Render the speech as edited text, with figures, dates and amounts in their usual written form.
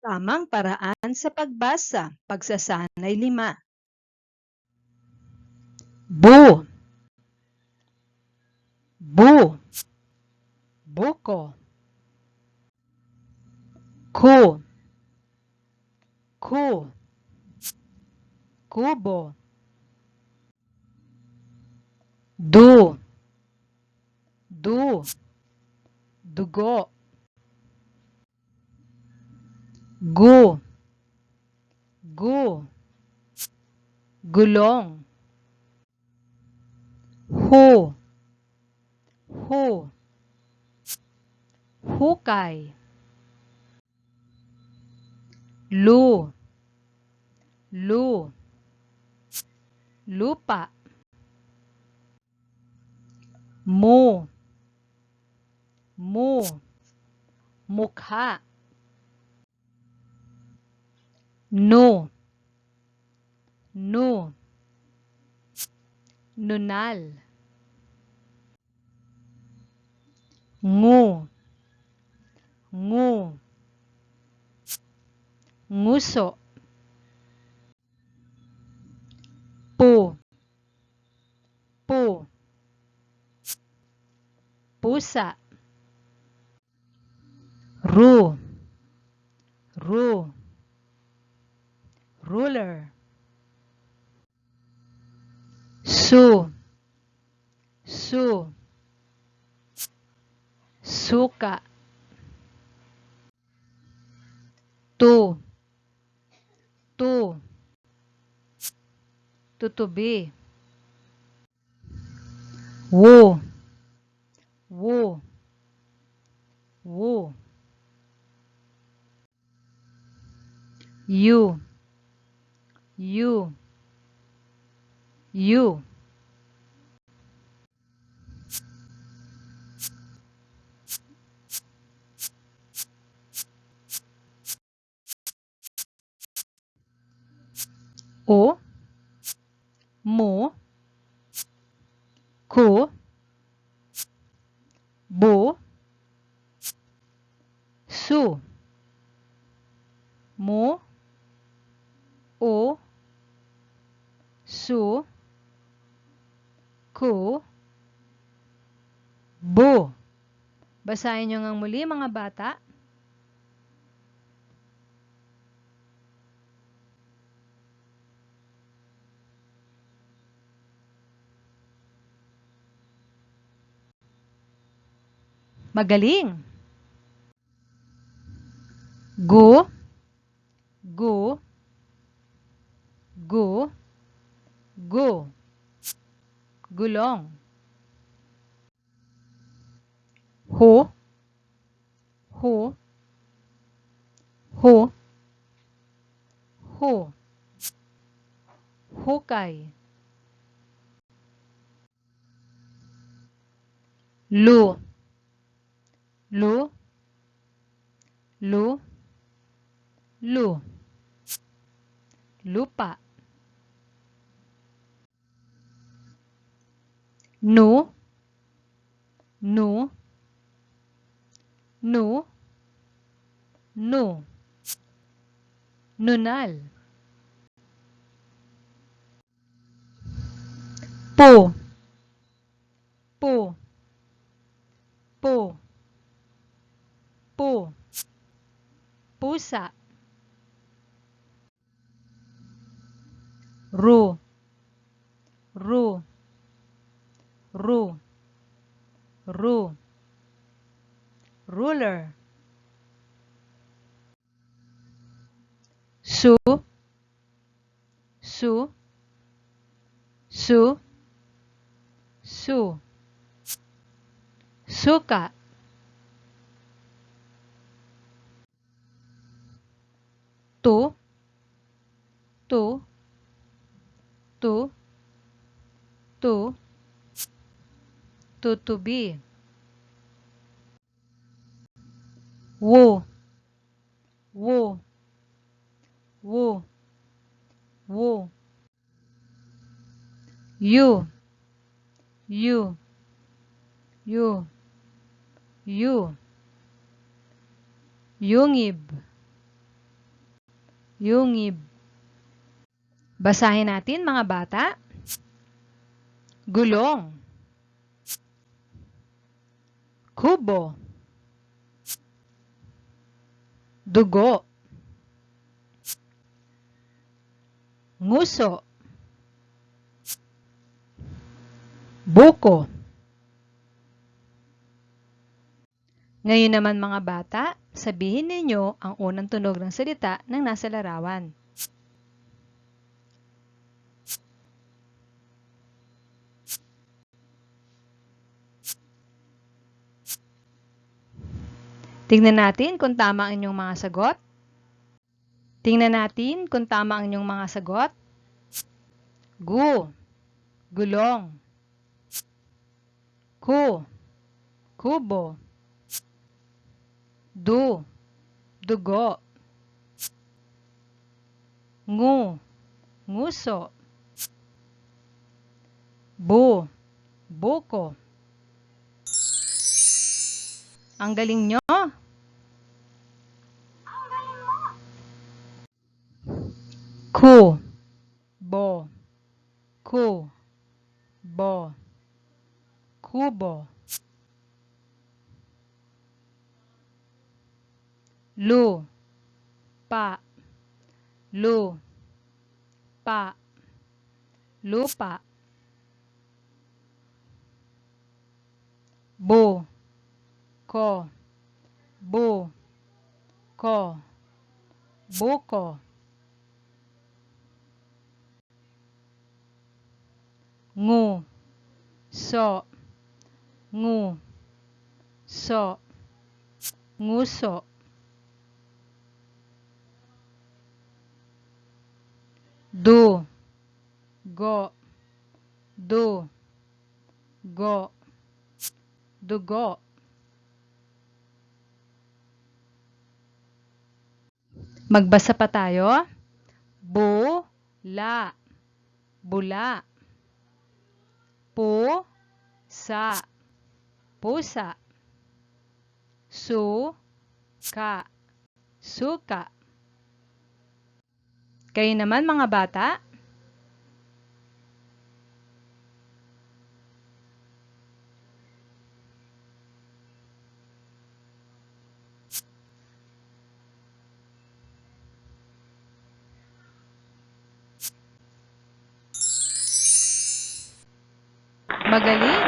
Tamang paraan sa pagbasa, pagsasanay 5. Bu, bu, buko. Ku, ku, kubo. Du, dugo. Gu, gulong. Hu, hukay. Lu, lupa. Mu, mukha. Nu, nunal. Ngu, nguso. Pu, pusa. Ru, ruler. Su, suka. Tu, tutubi. Wu, yu. O, mu, ku, bu, su. Mu, o, su, ku, bu. Basahin nyo ngang muli mga bata. Magaling. Gu, gulong. Hu, hukay. Lu, lupa. Nu, nunal. Pu, pusa. Ru, ruler. Su, suka. Tu, tutubi. Wu, yu, yu, 'Yungib. Yungib. Basahin natin mga bata. Gulong. Kubo. Dugo. Nguso. Buko. Ngayon naman mga bata, sabihin ninyo ang unang tunog ng salita ng nasa larawan. Tingnan natin kung tama ang inyong mga sagot. Tingnan natin kung tama ang inyong mga sagot. Gulong. Kubo. Dugo. Nguso. Buko. Ang galing nyo! Kubo. Lupa. Buko. Nguso. Dugo. Magbasa pa tayo. Bula. Pusa. Suka. Kayo naman mga bata. Magaling!